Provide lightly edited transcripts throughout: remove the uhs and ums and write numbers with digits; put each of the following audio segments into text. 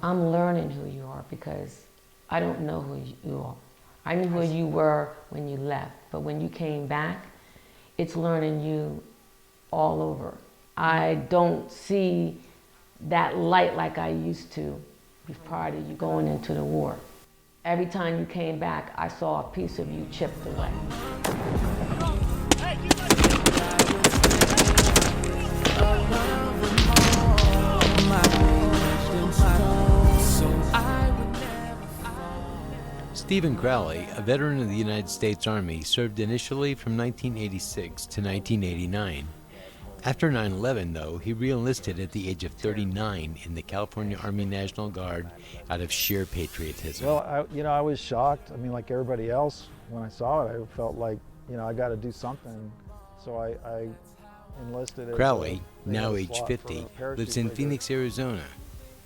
I'm learning who you are because I don't know who you are. I knew who you were when you left, but when you came back, it's learning you all over. I don't see that light like I used to prior to you going into the war. Every time you came back, I saw a piece of you chipped away. Stephen Crowley, a veteran of the United States Army, served initially from 1986 to 1989. After 9/11, though, he re-enlisted at the age of 39 in the California Army National Guard out of sheer patriotism. Well, I was shocked. I mean, like everybody else, when I saw it, I felt like, I got to do something. So I enlisted. Crowley, now age 50, lives in Phoenix, Arizona.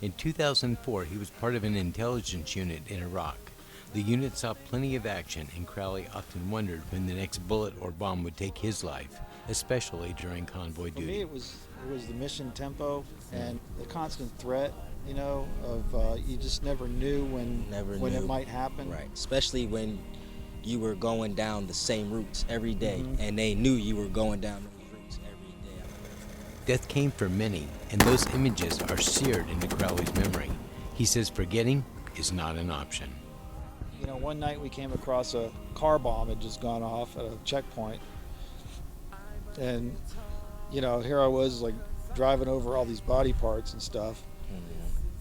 In 2004, he was part of an intelligence unit in Iraq. The unit saw plenty of action, and Crowley often wondered when the next bullet or bomb would take his life, especially during convoy duty. For me, it was the mission tempo and the constant threat, of you just never knew when it might happen. Right, especially when you were going down the same routes every day, and they knew you were going down those routes every day. Death came for many, and those images are seared into Crowley's memory. He says forgetting is not an option. One night we came across a car bomb had just gone off at a checkpoint. And, here I was, like, driving over all these body parts and stuff.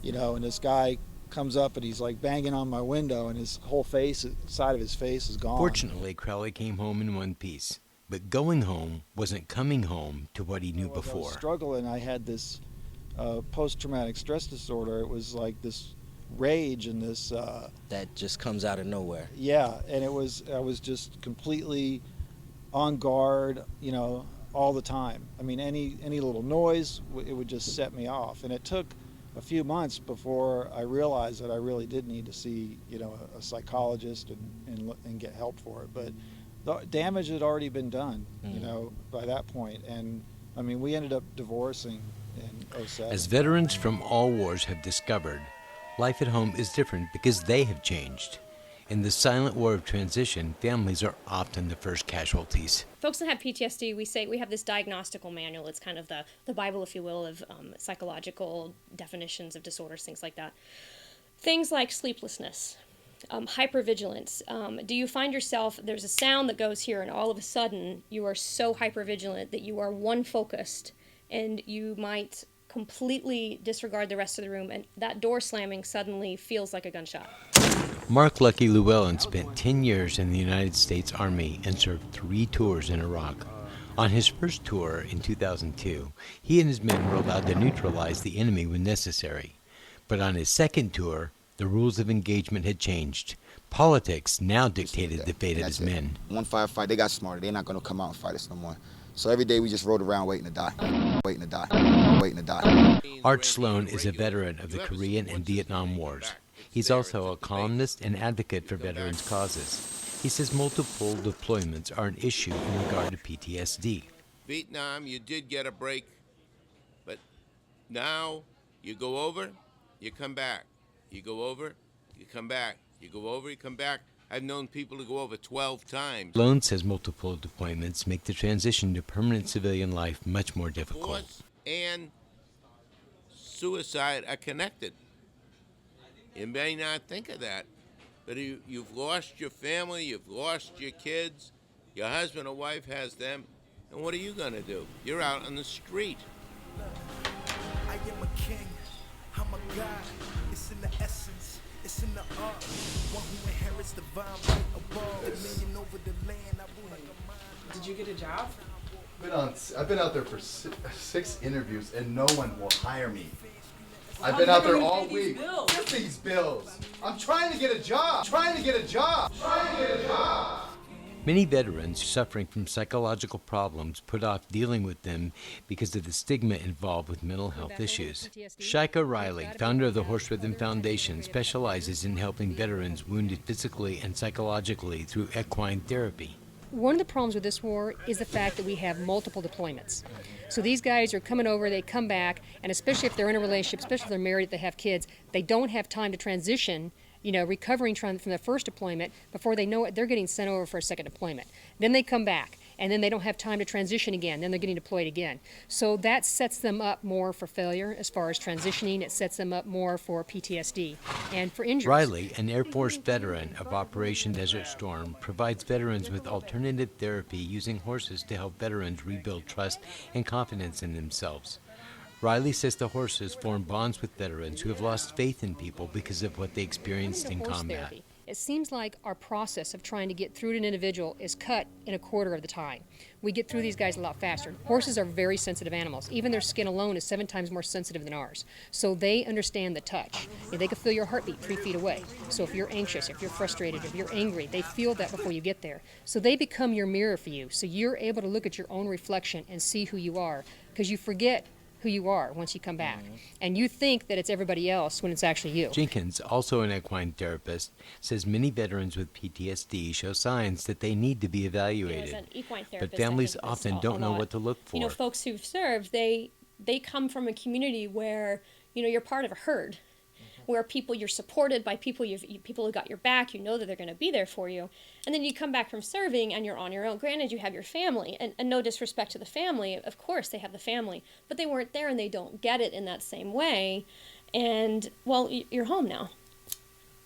And this guy comes up and he's, like, banging on my window, and his whole side of his face is gone. Fortunately, Crowley came home in one piece. But going home wasn't coming home to what he knew before. I was struggling. I had this post-traumatic stress disorder. It was like this rage and this that just comes out of nowhere. Yeah, and I was just completely on guard, all the time. I mean, any little noise, it would just set me off. And it took a few months before I realized that I really did need to see, a psychologist and get help for it. But the damage had already been done, by that point. And I mean, we ended up divorcing in 2007. As veterans from all wars have discovered, life at home is different because they have changed. In the silent war of transition, families are often the first casualties. Folks that have PTSD, we say we have this diagnostical manual. It's kind of the Bible, if you will, of psychological definitions of disorders, things like that. Things like sleeplessness, hypervigilance. Do you find yourself, there's a sound that goes here, and all of a sudden you are so hypervigilant that you are one focused, and you might completely disregard the rest of the room, and that door slamming suddenly feels like a gunshot. Mark Lucky Llewellyn spent 10 years in the United States Army and served 3 tours in Iraq. On his first tour in 2002, he and his men were allowed to neutralize the enemy when necessary. But on his second tour, the rules of engagement had changed. Politics now dictated the fate of his men. One firefight, they got smarter. They're not going to come out and fight us no more. So every day we just rode around waiting to die, waiting to die, waiting to die. Art Sloan is a veteran of the Korean and Vietnam Wars. He's also a columnist and advocate for veterans' causes. He says multiple deployments are an issue in regard to PTSD. Vietnam, you did get a break, but now you go over, you come back. You go over, you come back. You go over, you come back. I've known people to go over 12 times. Sloan says multiple deployments make the transition to permanent civilian life much more difficult. Force and suicide are connected. You may not think of that, but you've lost your family, you've lost your kids, your husband or wife has them, and what are you going to do? You're out on the street. I am a king, I'm a god, it's in the essence, it's in the art, one who inherits the vine right above, dominion over the land, I rule like a mind. Did you get a job? I've been out there for 6 interviews and no one will hire me. I've been out there all week. Get these bills. I'm trying to get a job. Many veterans suffering from psychological problems put off dealing with them because of the stigma involved with mental health issues. Shika Riley, founder of the Horse Rhythm Foundation, specializes in helping veterans wounded physically and psychologically through equine therapy. One of the problems with this war is the fact that we have multiple deployments. So these guys are coming over, they come back, and especially if they're in a relationship, especially if they're married, if they have kids, they don't have time to transition, recovering from their first deployment. Before they know it, they're getting sent over for a second deployment. Then they come back, and then they don't have time to transition again. Then they're getting deployed again. So that sets them up more for failure as far as transitioning. It sets them up more for PTSD and for injuries. Riley, an Air Force veteran of Operation Desert Storm, provides veterans with alternative therapy using horses to help veterans rebuild trust and confidence in themselves. Riley says the horses form bonds with veterans who have lost faith in people because of what they experienced in combat. Therapy. It seems like our process of trying to get through to an individual is cut in a quarter of the time. We get through these guys a lot faster. Horses are very sensitive animals. Even their skin alone is 7 times more sensitive than ours. So they understand the touch. They can feel your heartbeat 3 feet away. So if you're anxious, if you're frustrated, if you're angry, they feel that before you get there. So they become your mirror for you. So you're able to look at your own reflection and see who you are, because you forget who you are once you come back. And you think that it's everybody else when it's actually you. Jenkins, also an equine therapist, says many veterans with PTSD show signs that they need to be evaluated. As an equine therapist, but families often don't know what to look for. Folks who've served, they come from a community where, you're part of a herd, where you're supported by people who got your back, that they're going to be there for you. And then you come back from serving and you're on your own. Granted, you have your family, and no disrespect to the family, of course they have the family, but they weren't there and they don't get it in that same way. And, well, you're home now.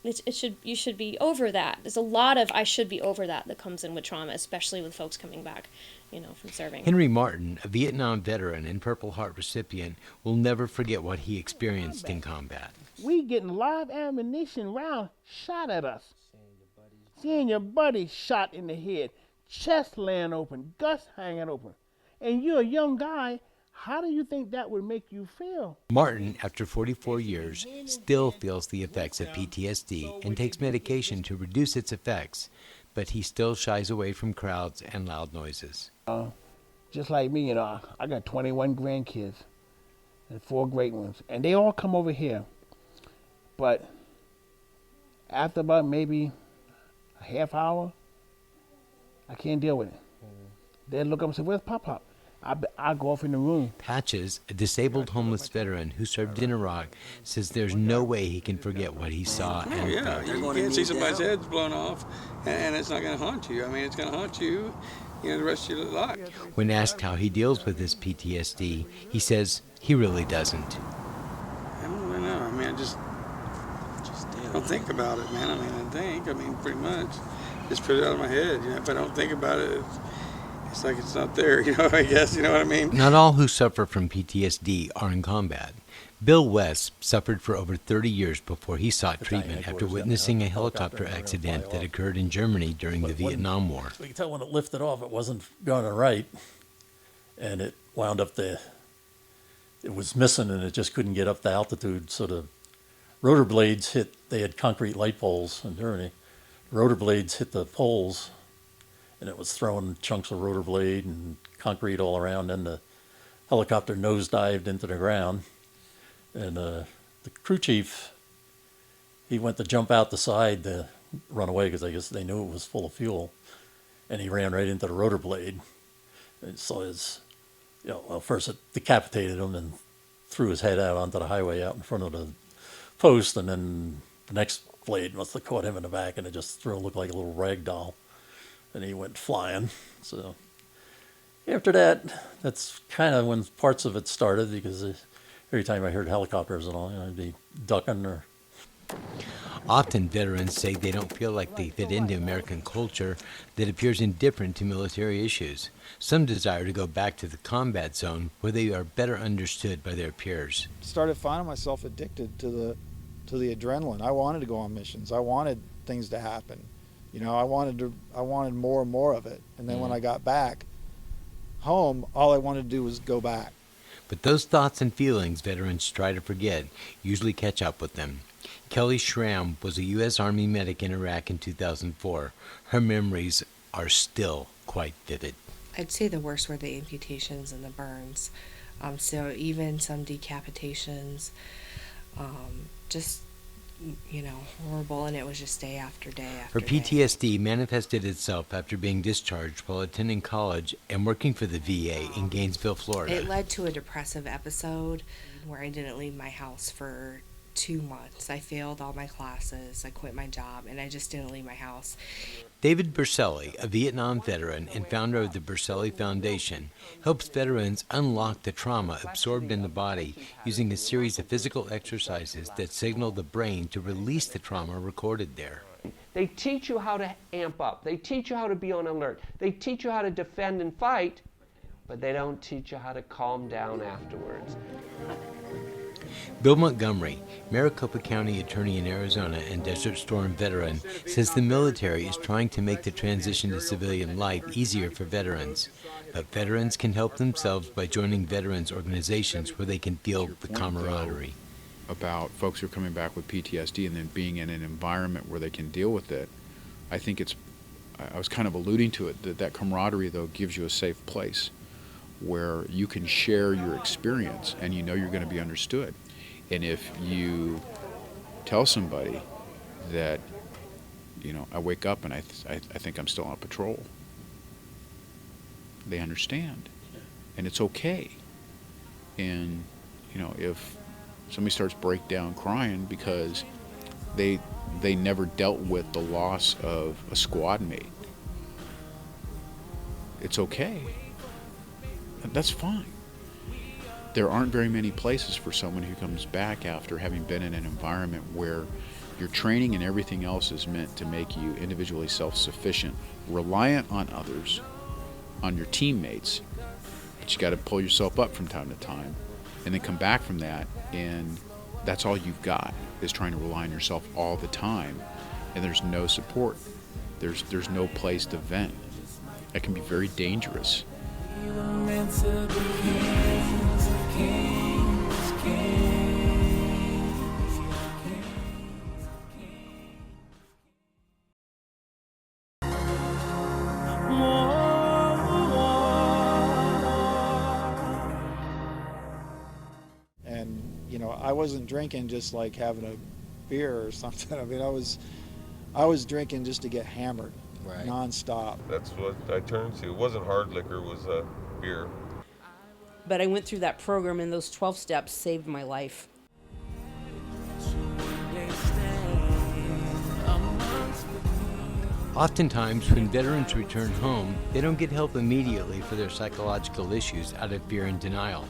You should be over that. There's a lot of I should be over that comes in with trauma, especially with folks coming back, from serving. Henry Martin, a Vietnam veteran and Purple Heart recipient, will never forget what he experienced in combat. We getting live ammunition round shot at us. Seeing your buddy shot in the head, chest laying open, guts hanging open. And you're a young guy, how do you think that would make you feel? Martin, after 44 years, still feels the effects of PTSD and takes medication to reduce its effects, but he still shies away from crowds and loud noises. Just like me, I got 21 grandkids and 4 great ones, and they all come over here. But after about maybe a half hour, I can't deal with it. They look up and say, "Where's Pop-Pop?" I go off in the room. Patches, a disabled homeless veteran who served in Iraq, says there's no way he can forget what he saw and felt. You can't see somebody's head's blown off, and it's not going to haunt you. I mean, it's going to haunt you, the rest of your life. When asked how he deals with his PTSD, he says he really doesn't. I don't really know. I mean, I just don't think about it, man. Pretty much. Just put it out of my head. If I don't think about it, it's like it's not there, I guess, you know what I mean? Not all who suffer from PTSD are in combat. Bill West suffered for over 30 years before he sought treatment after witnessing a helicopter accident that occurred in Germany during the Vietnam War. We could tell when it lifted off, it wasn't going right, and it wound up it was missing, and it just couldn't get up the altitude, so the rotor blades they had concrete light poles in Germany. The rotor blades hit the poles, and it was throwing chunks of rotor blade and concrete all around. Then the helicopter nosedived into the ground, and the crew chief, he went to jump out the side to run away because I guess they knew it was full of fuel, and he ran right into the rotor blade. And so first it decapitated him and threw his head out onto the highway out in front of the post, and then the next blade must have caught him in the back, and it just looked like a little rag doll. And he went flying. So after that, that's kind of when parts of it started, because every time I heard helicopters and all, I'd be ducking or... Often veterans say they don't feel like they fit into American culture that appears indifferent to military issues. Some desire to go back to the combat zone where they are better understood by their peers. Started finding myself addicted to the adrenaline. I wanted to go on missions. I wanted things to happen. I wanted more and more of it. And then when I got back home, all I wanted to do was go back. But those thoughts and feelings veterans try to forget usually catch up with them. Kelly Schramm was a U.S. Army medic in Iraq in 2004. Her memories are still quite vivid. I'd say the worst were the amputations and the burns. So even some decapitations, just you know, horrible, and it was just day after day after Her day. PTSD manifested itself after being discharged while attending college and working for the VA in Gainesville, Florida. It led to a depressive episode where I didn't leave my house for 2 months. I failed all my classes, I quit my job, and I just didn't leave my house. David Berselli, a Vietnam veteran and founder of the Berselli Foundation, helps veterans unlock the trauma absorbed in the body using a series of physical exercises that signal the brain to release the trauma recorded there. They teach you how to amp up. They teach you how to be on alert. They teach you how to defend and fight, but they don't teach you how to calm down afterwards. Bill Montgomery, Maricopa County attorney in Arizona and Desert Storm veteran, says the military is trying to make the transition to civilian life easier for veterans. But veterans can help themselves by joining veterans organizations where they can feel the camaraderie. About folks who are coming back with PTSD and then being in an environment where they can deal with it, I think I was kind of alluding to it, that camaraderie, though, gives you a safe place where you can share your experience and you know you're going to be understood. And if you tell somebody that, you know, I wake up and I think I'm still on patrol, they understand. And it's okay. And, you know, if somebody starts break down crying because they never dealt with the loss of a squad mate, it's okay. That's fine. There aren't very many places for someone who comes back after having been in an environment where your training and everything else is meant to make you individually self-sufficient, reliant on others, on your teammates, but you got to pull yourself up from time to time and then come back from that, and that's all you've got is trying to rely on yourself all the time, and there's no support. There's no place to vent. That can be very dangerous. We were meant to be kings of kings, And, you know, I wasn't drinking just like having a beer or something. I mean, I was drinking just to get hammered, right, nonstop. That's what I turned to. It wasn't hard liquor, it was beer. But I went through that program, and those 12 steps saved my life. Oftentimes, when veterans return home, they don't get help immediately for their psychological issues out of fear and denial.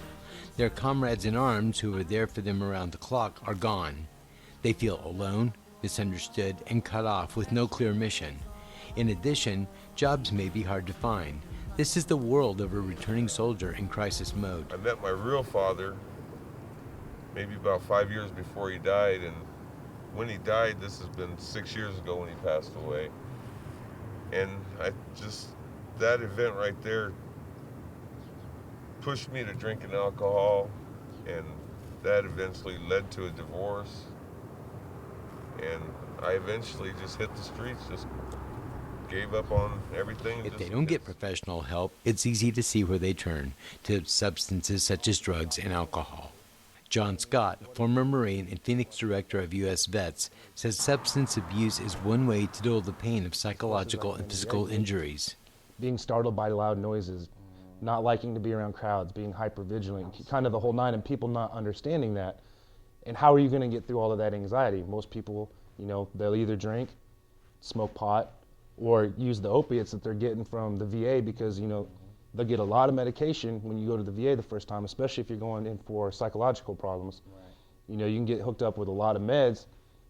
Their comrades in arms who were there for them around the clock are gone. They feel alone, misunderstood, and cut off with no clear mission. In addition, jobs may be hard to find. This is the world of a returning soldier in crisis mode. I met my real father maybe about 5 years before he died, and when he died, this has been 6 years ago when he passed away. And that event right there pushed me to drinking alcohol, and that eventually led to a divorce. And I eventually just hit the streets, just gave up on everything. If they don't get professional help, it's easy to see where they turn, to substances such as drugs and alcohol. John Scott, former Marine and Phoenix director of U.S. Vets, says substance abuse is one way to dull the pain of psychological and physical injuries. Being startled by loud noises, not liking to be around crowds, being hypervigilant, kind of the whole nine, and people not understanding that. And how are you going to get through all of that anxiety? Most people, you know, they'll either drink, smoke pot, or use the opiates that they're getting from the VA because, you know, they'll get a lot of medication when you go to the VA the first time, especially if you're going in for psychological problems. Right. You know, you can get hooked up with a lot of meds.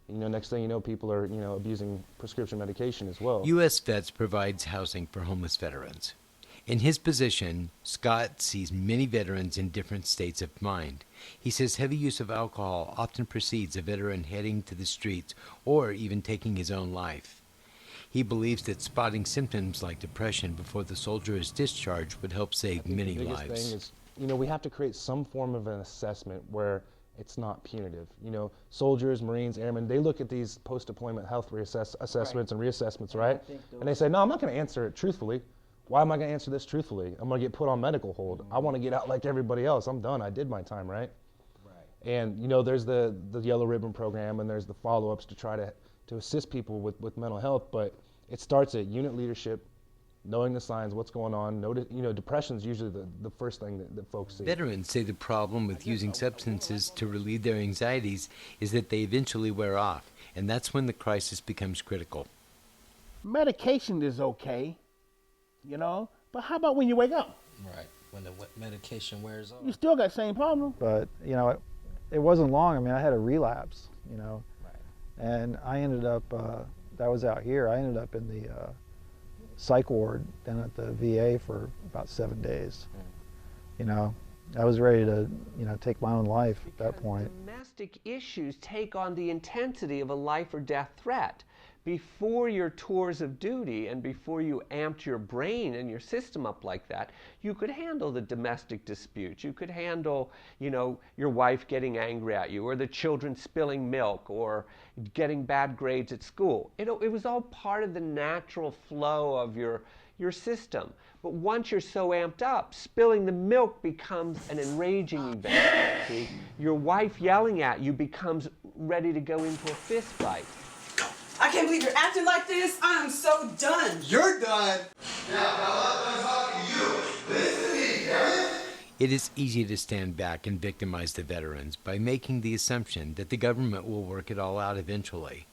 You know, next thing you know, people are, you know, abusing prescription medication as well. U.S. Vets provides housing for homeless veterans. In his position, Scott sees many veterans in different states of mind. He says heavy use of alcohol often precedes a veteran heading to the streets or even taking his own life. He believes that spotting symptoms like depression before the soldier is discharged would help save many lives. The biggest thing is, you know, we have to create some form of an assessment where it's not punitive. You know, soldiers, Marines, airmen, they look at these post-deployment health assessments and reassessments, right? And they say, no, I'm not going to answer it truthfully. Why am I going to answer this truthfully? I'm going to get put on medical hold. I want to get out like everybody else. I'm done. I did my time, right? And you know, there's the Yellow Ribbon program, and there's the follow-ups to try to assist people with mental health, but it starts at unit leadership, knowing the signs, what's going on. You know, depression is usually the first thing that folks see. Veterans say the problem with using substances to relieve their anxieties is that they eventually wear off, and that's when the crisis becomes critical. Medication is okay, you know, but how about when you wake up? Right. When the medication wears off. You still got the same problem. But, you know, it wasn't long. I mean, I had a relapse, you know, and I ended up, that was out here, I ended up in the psych ward down at the VA for about 7 days. You know, I was ready to, you know, take my own life at that point. Domestic issues take on the intensity of a life or death threat. Before your tours of duty and before you amped your brain and your system up like that, you could handle the domestic disputes. You could handle, you know, your wife getting angry at you, or the children spilling milk, or getting bad grades at school. It was all part of the natural flow of your system. But once you're so amped up, spilling the milk becomes an enraging event. See? Your wife yelling at you becomes ready to go into a fist fight. I can't believe you're acting like this. I am so done. You're done. Now, fella, I'm talking to you. Listen to me, damn it. It is easy to stand back and victimize the veterans by making the assumption that the government will work it all out eventually.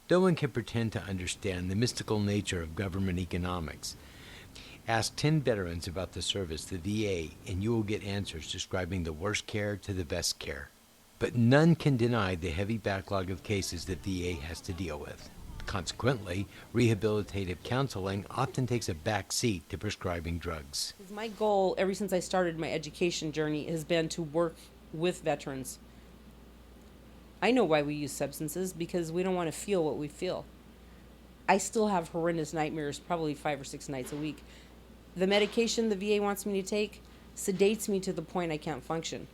No one can pretend to understand the mystical nature of government economics. Ask 10 veterans about the service, the VA, and you will get answers describing the worst care to the best care. But none can deny the heavy backlog of cases that VA has to deal with. Consequently, rehabilitative counseling often takes a back seat to prescribing drugs. My goal, ever since I started my education journey, has been to work with veterans. I know why we use substances, because we don't want to feel what we feel. I still have horrendous nightmares probably 5 or 6 nights a week. The medication the VA wants me to take sedates me to the point I can't function.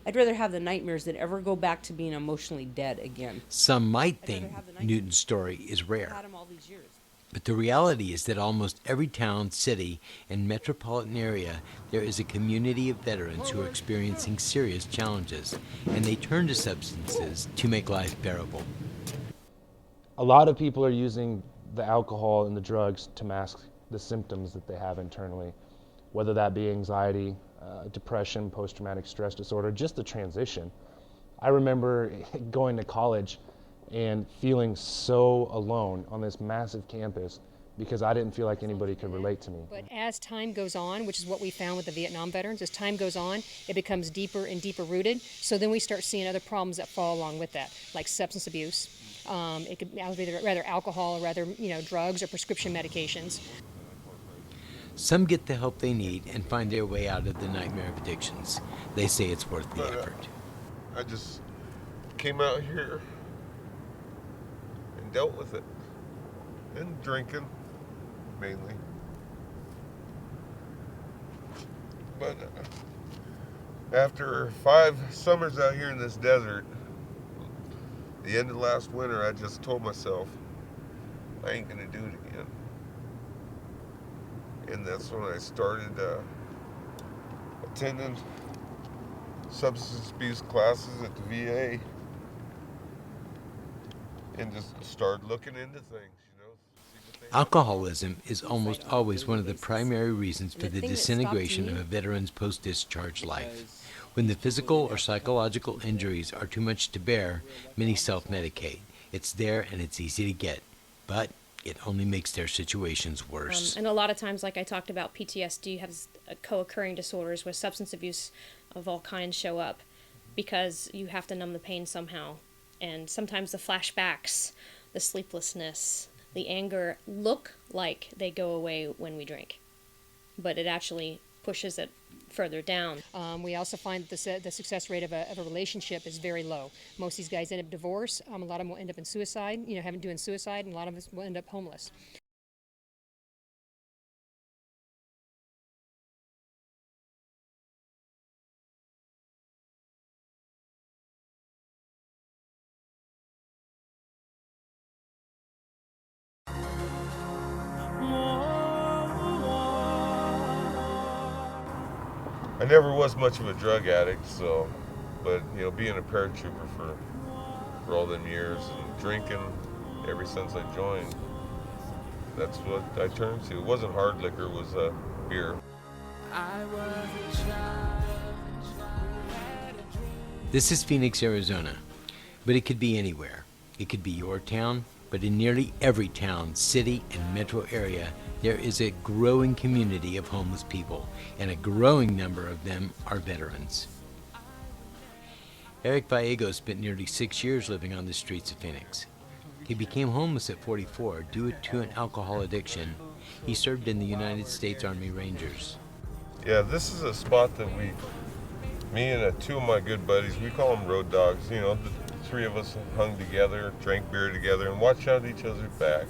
I'd rather have the nightmares than ever go back to being emotionally dead again. Some might think Newton's story is I've rare, had 'em all these years. but the reality is that almost every town, city, and metropolitan area, there is a community of veterans who are experiencing serious challenges, and they turn to substances to make life bearable. A lot of people are using the alcohol and the drugs to mask the symptoms that they have internally, whether that be anxiety, depression, post-traumatic stress disorder, just the transition. I remember going to college and feeling so alone on this massive campus because I didn't feel like anybody could relate to me. But as time goes on, which is what we found with the Vietnam veterans, as time goes on, it becomes deeper and deeper rooted. So then we start seeing other problems that fall along with that, like substance abuse. It could be rather alcohol, or rather, you know, drugs or prescription medications. Some get the help they need and find their way out of the nightmare of addictions. They say it's worth the effort. I just came out here and dealt with it. And drinking, mainly. But after 5 summers out here in this desert, the end of last winter, I just told myself, I ain't gonna do it again. And that's when I started attending substance abuse classes at the VA and just started looking into things, you know. Alcoholism is almost always one of the primary reasons for the disintegration of a veteran's post-discharge life. When the physical or psychological injuries are too much to bear, many self-medicate. It's there and it's easy to get, but it only makes their situations worse. And a lot of times, like I talked about, PTSD has co-occurring disorders where substance abuse of all kinds show up because you have to numb the pain somehow. And sometimes the flashbacks, the sleeplessness, the anger look like they go away when we drink, but it actually pushes it further down. We also find that the success rate of a relationship is very low. Most of these guys end up divorced. A lot of them will end up in suicide, doing suicide, and a lot of us will end up homeless. I never was much of a drug addict, so But you know, being a paratrooper for all them years and drinking ever since I joined, that's what I turned to. It wasn't hard liquor, it was beer. This is Phoenix, Arizona, but it could be anywhere. It could be your town, but in nearly every town, city, and metro area, there is a growing community of homeless people, and a growing number of them are veterans. Eric Vallejo spent nearly 6 years living on the streets of Phoenix. He became homeless at 44 due to an alcohol addiction. He served in the United States Army Rangers. Yeah, this is a spot that me and two of my good buddies, we call them road dogs. You know, the three of us hung together, drank beer together, and watched out each other's back.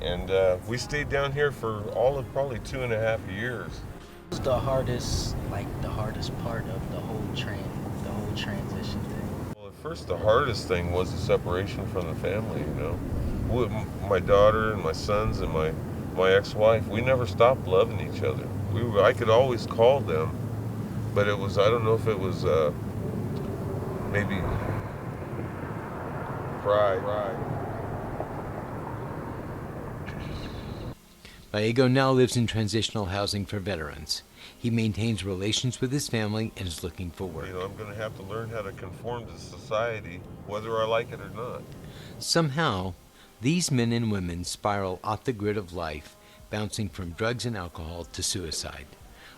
And we stayed down here for all of probably 2.5 years. What's the hardest part of the whole transition thing? Well, at first the hardest thing was the separation from the family, you know. My daughter and my sons and my ex-wife, we never stopped loving each other. I could always call them, but it was, I don't know if it was maybe pride. Vallejo now lives in transitional housing for veterans. He maintains relations with his family and is looking for work. You know, I'm going to have to learn how to conform to society, whether I like it or not. Somehow, these men and women spiral off the grid of life, bouncing from drugs and alcohol to suicide,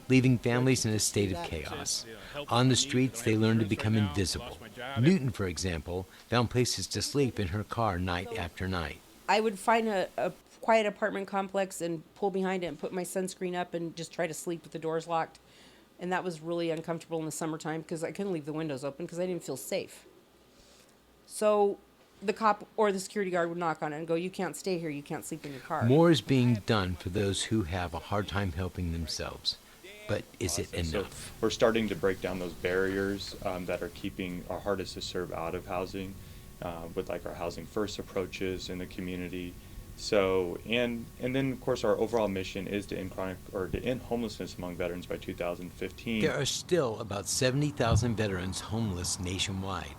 leaving families in a state of chaos. On the streets, they learn to become invisible. Newton, for example, found places to sleep in her car night after night. I would find a quiet apartment complex and pull behind it and put my sunscreen up and just try to sleep with the doors locked. And that was really uncomfortable in the summertime because I couldn't leave the windows open because I didn't feel safe. So the cop or the security guard would knock on it and go, "You can't stay here, you can't sleep in your car." More is being done for those who have a hard time helping themselves. But is it enough? So we're starting to break down those barriers that are keeping our hardest to serve out of housing with like our housing first approaches in the community. So, and then of course our overall mission is to end homelessness among veterans by 2015. There are still about 70,000 veterans homeless nationwide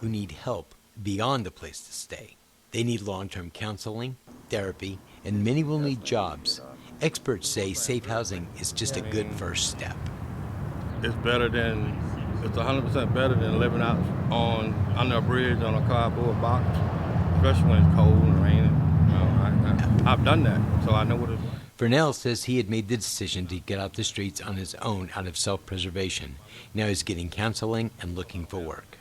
who need help beyond a place to stay. They need long-term counseling, therapy, and many will need jobs. Experts say safe housing is just a good first step. It's 100% better than living out under a bridge on a cardboard box, especially when it's cold and raining. I've done that, so I know what it's like. Vernell says he had made the decision to get out the streets on his own out of self-preservation. Now he's getting counseling and looking for work.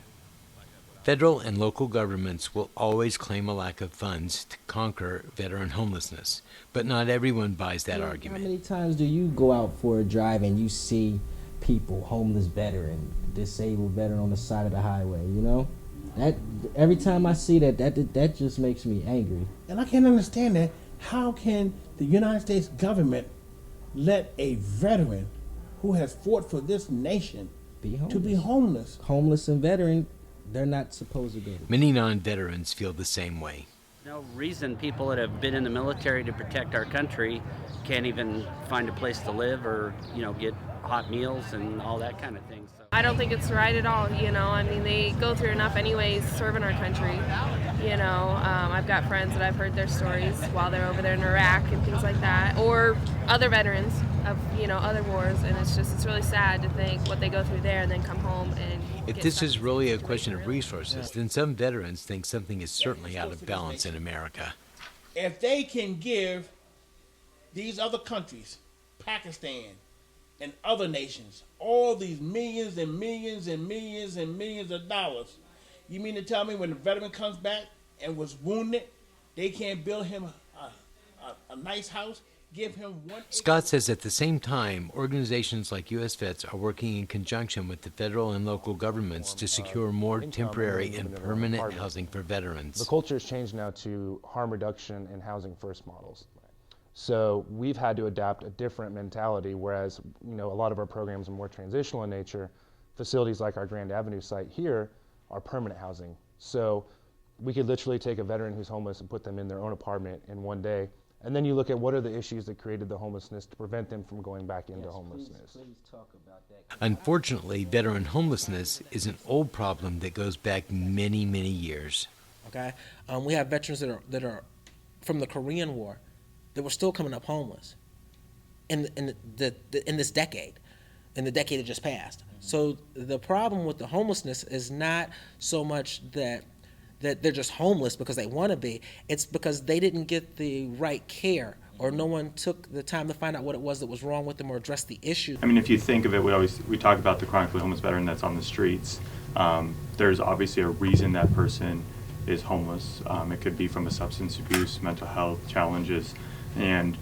Federal and local governments will always claim a lack of funds to conquer veteran homelessness, but not everyone buys that argument. How many times do you go out for a drive and you see people, homeless veteran, disabled veteran on the side of the highway, you know? That every time I see that just makes me angry. And I can't understand that. How can the United States government let a veteran who has fought for this nation be homeless? Homeless and veteran, they're not supposed to be. Many non-veterans feel the same way. No reason people that have been in the military to protect our country can't even find a place to live or, get hot meals and all that kind of thing. So. I don't think it's right at all, I mean, they go through enough anyways serving our country, I've got friends that I've heard their stories while they're over there in Iraq and things like that, or other veterans of, other wars, and it's really sad to think what they go through there and then come home and If this is really a question of resources, then some veterans think something is certainly out of balance in America. If they can give these other countries, Pakistan and other nations, all these millions and millions and millions and millions of dollars, you mean to tell me when the veteran comes back and was wounded, they can't build him a nice house, give him one... Scott says at the same time, organizations like U.S. Vets are working in conjunction with the federal and local governments to secure more temporary and permanent housing for veterans. The culture has changed now to harm reduction and housing first models. So we've had to adapt a different mentality, whereas a lot of our programs are more transitional in nature. Facilities like our Grand Avenue site here are permanent housing. So we could literally take a veteran who's homeless and put them in their own apartment in one day, And then you look at what are the issues that created the homelessness to prevent them from going back into homelessness. Please talk about that. Unfortunately, veteran homelessness is an old problem that goes back many, many years. Okay, we have veterans that are from the Korean War that were still coming up homeless in this decade, in the decade that just passed. So the problem with the homelessness is not so much that they're just homeless because they want to be. It's because they didn't get the right care, or no one took the time to find out what it was that was wrong with them or address the issue. I mean, if you think of it, we talk about the chronically homeless veteran that's on the streets. There's obviously a reason that person is homeless. It could be from a substance abuse, mental health challenges, and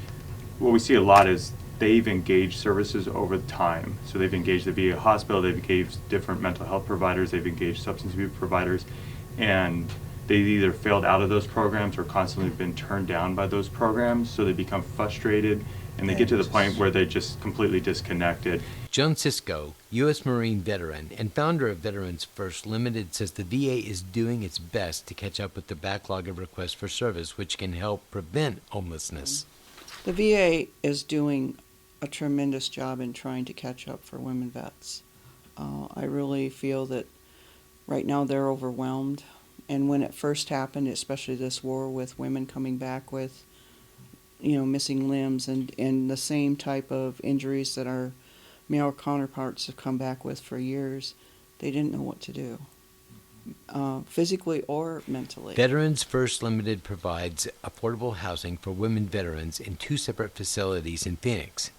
what we see a lot is they've engaged services over time. So they've engaged the VA hospital, they've engaged different mental health providers, they've engaged substance abuse providers, and they've either failed out of those programs or constantly been turned down by those programs, so they become frustrated and they get to the point where they're just completely disconnected. Joan Cisco, U.S. Marine veteran and founder of Veterans First Limited, says the VA is doing its best to catch up with the backlog of requests for service, which can help prevent homelessness. The VA is doing a tremendous job in trying to catch up for women vets. I really feel that right now they're overwhelmed. And when it first happened, especially this war with women coming back with, missing limbs and the same type of injuries that our male counterparts have come back with for years, they didn't know what to do, physically or mentally. Veterans First Limited provides affordable housing for women veterans in 2 separate facilities in Phoenix.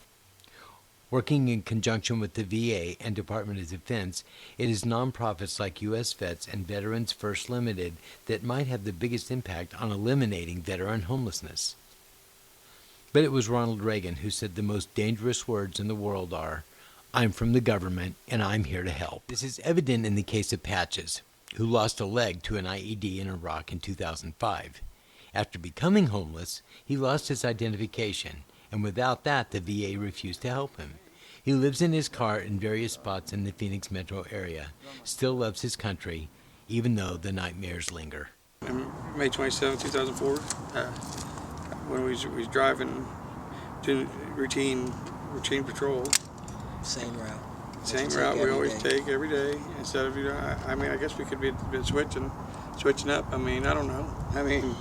Working in conjunction with the VA and Department of Defense, it is nonprofits like U.S. Vets and Veterans First Limited that might have the biggest impact on eliminating veteran homelessness. But it was Ronald Reagan who said the most dangerous words in the world are, "I'm from the government and I'm here to help." This is evident in the case of Patches, who lost a leg to an IED in Iraq in 2005. After becoming homeless, he lost his identification, and without that, the VA refused to help him. He lives in his car in various spots in the Phoenix metro area, still loves his country, even though the nightmares linger. May 27, 2004, when we was driving, doing routine patrol. Same route. Same route we always take every day. Instead of, I guess we could be switching up. I mean, I don't know. I mean,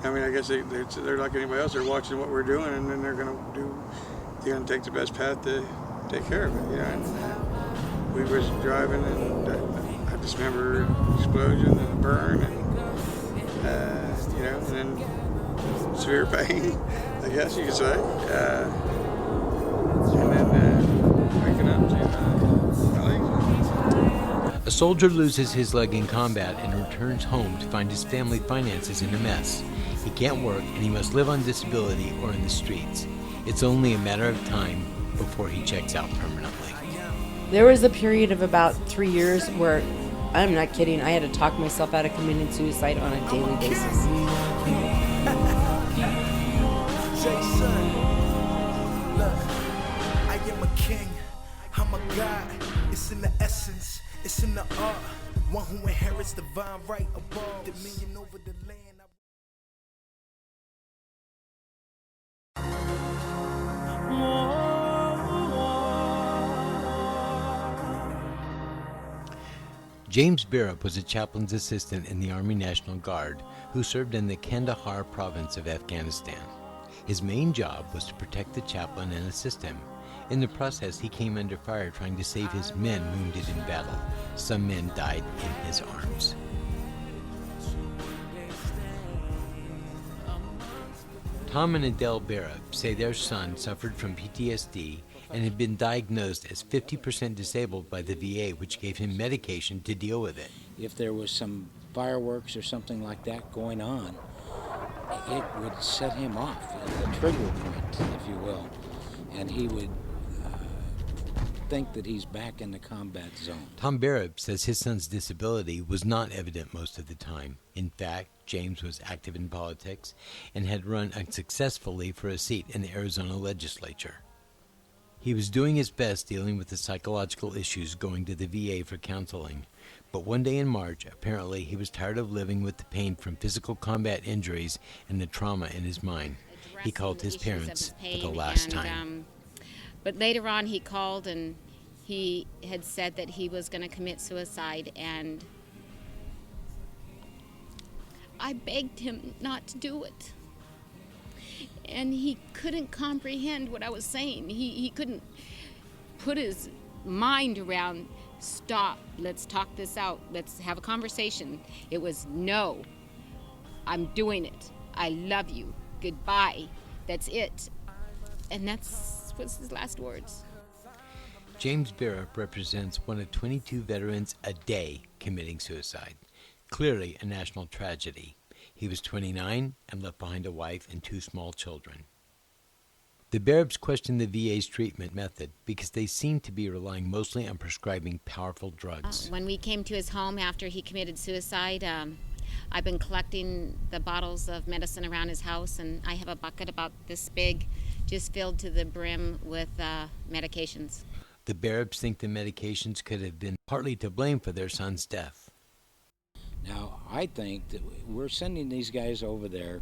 I guess they're like anybody else. They're watching what we're doing, and then they're gonna take the best path to take care of it. And we was driving, and I just remember explosion and a burn, and and then severe pain, I guess you could say. And then waking up to my legs. A soldier loses his leg in combat and returns home to find his family finances in a mess. He can't work and he must live on disability or in the streets. It's only a matter of time before he checks out permanently. There was a period of about 3 years where, I'm not kidding, I had to talk myself out of committing suicide on a daily basis. Jason, look, I am a king, I'm a god. It's in the essence, it's in the art. One who inherits divine right above, dominion over the land. James Birup was a chaplain's assistant in the Army National Guard who served in the Kandahar province of Afghanistan. His main job was to protect the chaplain and assist him. In the process, he came under fire trying to save his men wounded in battle. Some men died in his arms. Tom and Adele Birup say their son suffered from PTSD and had been diagnosed as 50% disabled by the VA, which gave him medication to deal with it. If there was some fireworks or something like that going on, it would set him off, the trigger point, if you will, and he would think that he's back in the combat zone. Tom Birup says his son's disability was not evident most of the time. In fact, James was active in politics and had run unsuccessfully for a seat in the Arizona legislature. He was doing his best dealing with the psychological issues, going to the VA for counseling. But one day in March, apparently he was tired of living with the pain from physical combat injuries and the trauma in his mind. He called his addressing the issues of parents his for the pain, last and, time. But later on, he called and he had said that he was going to commit suicide, and I begged him not to do it. And he couldn't comprehend what I was saying. He couldn't put his mind around, stop, let's talk this out, let's have a conversation. It was, no, I'm doing it. I love you. Goodbye. That's it. And that's was his last words. James Barrett represents one of 22 veterans a day committing suicide. Clearly a national tragedy. He was 29 and left behind a wife and 2 small children. The Barretts questioned the VA's treatment method because they seemed to be relying mostly on prescribing powerful drugs. When we came to his home after he committed suicide, I've been collecting the bottles of medicine around his house, and I have a bucket about this big, just filled to the brim with medications. The Barretts think the medications could have been partly to blame for their son's death. Now, I think that we're sending these guys over there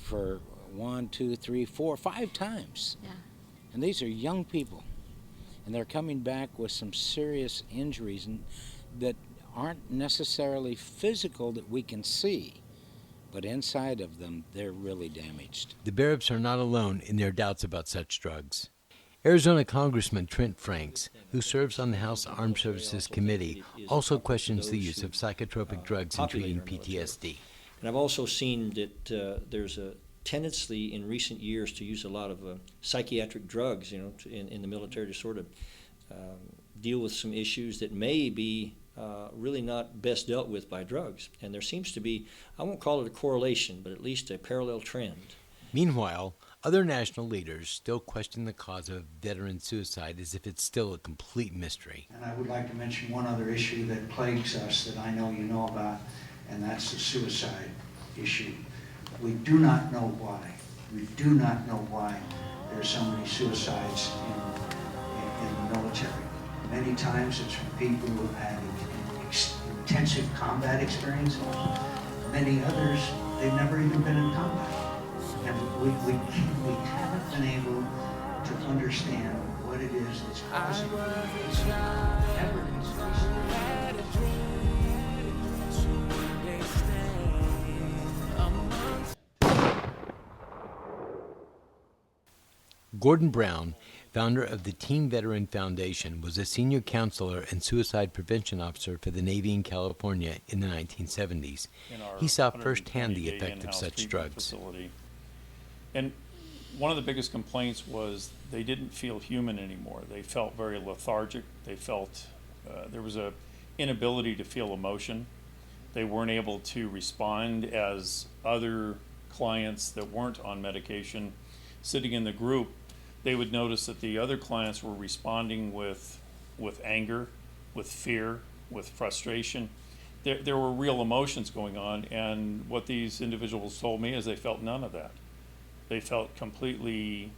for 1, 2, 3, 4, 5 times. Yeah. And these are young people. And they're coming back with some serious injuries that aren't necessarily physical that we can see. But inside of them, they're really damaged. The Barretts are not alone in their doubts about such drugs. Arizona Congressman Trent Franks, who serves on the House Armed Services Committee, also questions the use of psychotropic drugs in treating PTSD. And I've also seen that there's a tendency in recent years to use a lot of psychiatric drugs, in the military to sort of deal with some issues that may be really not best dealt with by drugs. And there seems to be, I won't call it a correlation, but at least a parallel trend. Meanwhile, other national leaders still question the cause of veteran suicide as if it's still a complete mystery. And I would like to mention one other issue that plagues us that I know you know about, and that's the suicide issue. We do not know why. We do not know why there's so many suicides in the military. Many times it's from people who have had intensive combat experience. Many others, they've never even been in combat. And we haven't been able to understand what it is that's causing Gordon Brown, founder of the Teen Veteran Foundation, was a senior counselor and suicide prevention officer for the Navy in California in the 1970s. He saw firsthand the effect of such drugs. Facility. And one of the biggest complaints was they didn't feel human anymore. They felt very lethargic. They felt there was a inability to feel emotion. They weren't able to respond as other clients that weren't on medication sitting in the group. They would notice that the other clients were responding with anger, with fear, with frustration. There were real emotions going on, and what these individuals told me is they felt none of that. They felt completely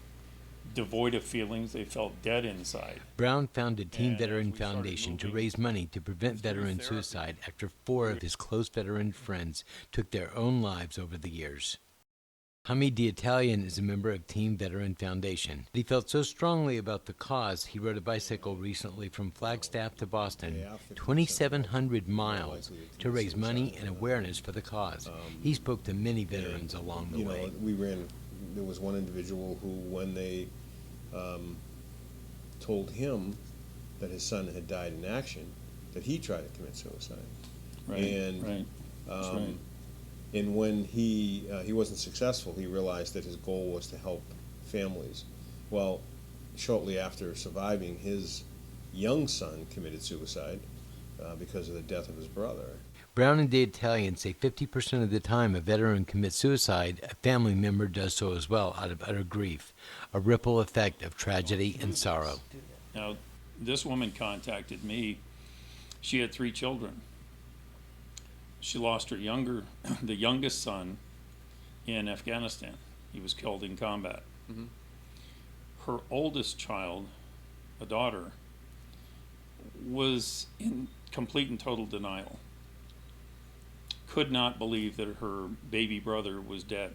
devoid of feelings. They felt dead inside. Brown founded Teen Veteran Foundation to raise money to prevent veteran suicide after 4 of his close veteran friends took their own lives over the years. Hamid the Italian is a member of Teen Veteran Foundation. He felt so strongly about the cause, he rode a bicycle recently from Flagstaff to Boston, 2,700 miles, to raise money and awareness for the cause. He spoke to many veterans along the way. There was one individual who, when they told him that his son had died in action, that he tried to commit suicide. And when he wasn't successful, he realized that his goal was to help families. Well, shortly after surviving, his young son committed suicide because of the death of his brother. Brown and the Italian say 50% of the time a veteran commits suicide, a family member does so as well out of utter grief, a ripple effect of tragedy and sorrow. Now, this woman contacted me. She had 3 children. She lost her the youngest son in Afghanistan. He was killed in combat. Mm-hmm. Her oldest child, a daughter, was in complete and total denial. Could not believe that her baby brother was dead.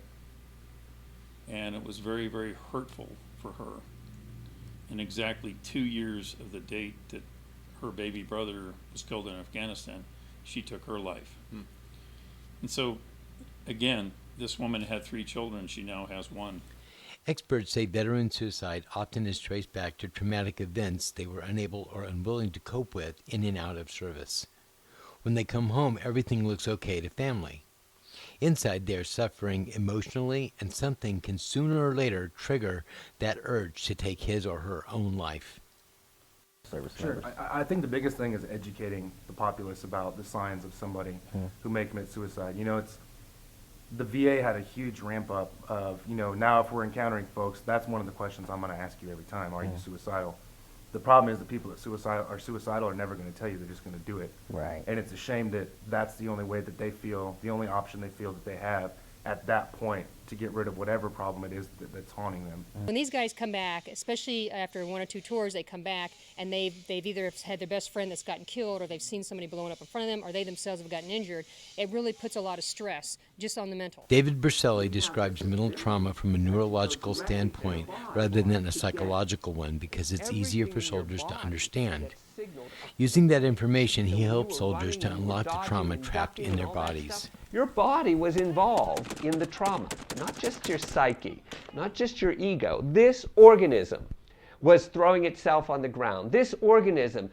and it was very, very hurtful for her. And exactly 2 years of the date that her baby brother was killed in Afghanistan, she took her life. And so, again, this woman had 3 children. She now has 1. Experts say veteran suicide often is traced back to traumatic events they were unable or unwilling to cope with in and out of service. When they come home, everything looks okay to family. Inside, they're suffering emotionally, and something can sooner or later trigger that urge to take his or her own life. Sure. I think the biggest thing is educating the populace about the signs of somebody who may commit suicide. You know, it's the VA had a huge ramp up of, you know, now if we're encountering folks, that's one of the questions I'm going to ask you every time. Are you suicidal? The problem is the people that are suicidal are never going to tell you. They're just going to do it. Right. And it's a shame that that's the only way that they feel, the only option they feel that they have at that point to get rid of whatever problem it is that's haunting them. When these guys come back, especially after 1 or 2 tours, they come back and they've either had their best friend that's gotten killed, or they've seen somebody blowing up in front of them, or they themselves have gotten injured. It really puts a lot of stress just on the mental. David Berselli describes mental trauma from a neurological standpoint rather than a psychological one because it's easier for soldiers to understand. Using that information, he helps soldiers to unlock the trauma trapped in their bodies. Your body was involved in the trauma, not just your psyche, not just your ego. This organism was throwing itself on the ground. This organism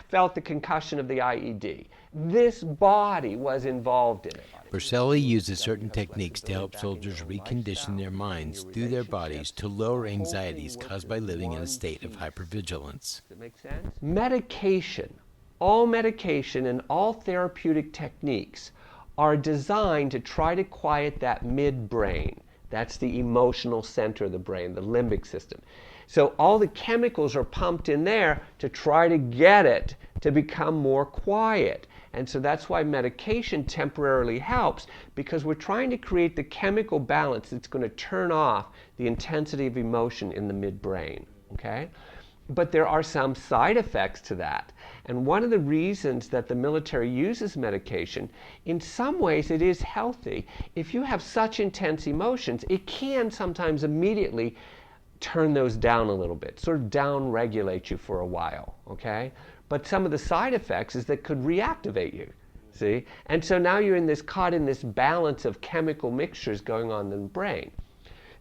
felt the concussion of the IED. This body was involved in it. Berselli uses certain techniques to help soldiers recondition their minds through their bodies to lower anxieties caused by living in a state of hypervigilance. Does that make sense? Medication, all medication and all therapeutic techniques are designed to try to quiet that midbrain. That's the emotional center of the brain, the limbic system. So all the chemicals are pumped in there to try to get it to become more quiet. And so that's why medication temporarily helps, because we're trying to create the chemical balance that's going to turn off the intensity of emotion in the midbrain, okay? But there are some side effects to that. And one of the reasons that the military uses medication, in some ways it is healthy. If you have such intense emotions, it can sometimes immediately turn those down a little bit, sort of down-regulate you for a while, okay? But some of the side effects is that could reactivate you, see? And so now you're caught in this balance of chemical mixtures going on in the brain.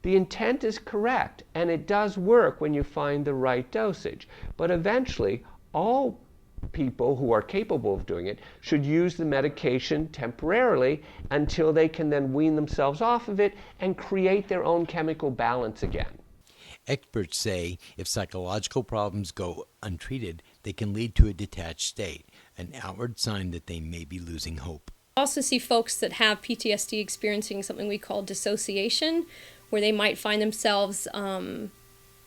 The intent is correct, and it does work when you find the right dosage. But eventually, all people who are capable of doing it should use the medication temporarily until they can then wean themselves off of it and create their own chemical balance again. Experts say if psychological problems go untreated, they can lead to a detached state, an outward sign that they may be losing hope. I also see folks that have PTSD experiencing something we call dissociation, where they might find themselves,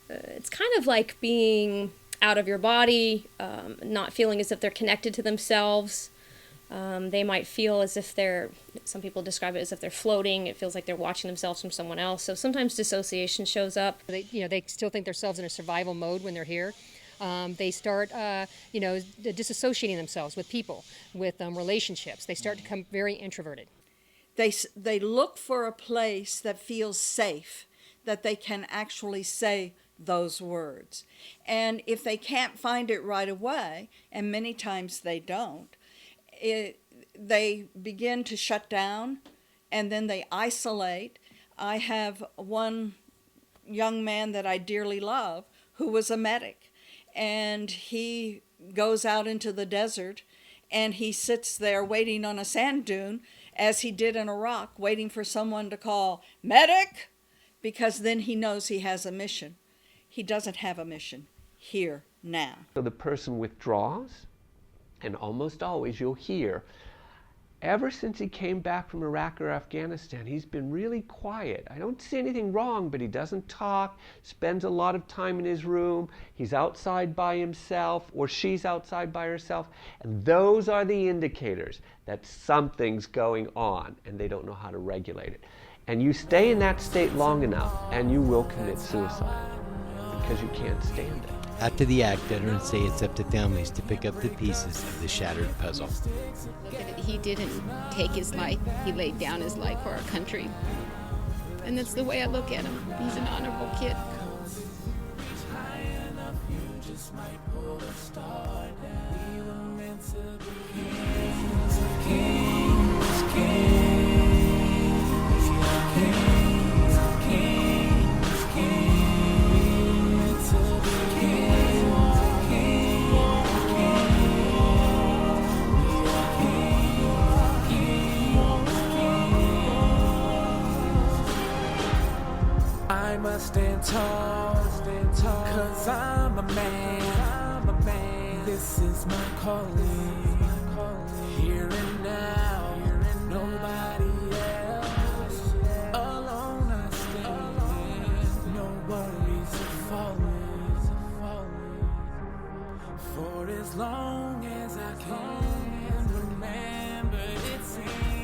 it's kind of like being out of your body, not feeling as if they're connected to themselves. They might feel as if some people describe it as if they're floating. It feels like they're watching themselves from someone else. So sometimes dissociation shows up. They still think themselves in a survival mode when they're here. They start, disassociating themselves with people, with relationships. They start to become very introverted. They look for a place that feels safe, that they can actually say those words. And if they can't find it right away, and many times they don't, they begin to shut down, and then they isolate. I have one young man that I dearly love who was a medic, and he goes out into the desert, and he sits there waiting on a sand dune, as he did in Iraq, waiting for someone to call, "Medic!" because then he knows he has a mission. He doesn't have a mission here, now. So the person withdraws, and almost always you'll hear, ever since he came back from Iraq or Afghanistan, he's been really quiet. I don't see anything wrong, but he doesn't talk, spends a lot of time in his room, he's outside by himself, or she's outside by herself, and those are the indicators that something's going on, and they don't know how to regulate it. And you stay in that state long enough, and you will commit suicide, because you can't stand it. After the act, veterans say it's up to families to pick up the pieces of the shattered puzzle. He didn't take his life. He laid down his life for our country. And that's the way I look at him. He's an honorable kid. I must stand tall, cause I'm a man, this is my calling, here and now, nobody else, alone I stand, no worries of falling, for as long as I can remember it seems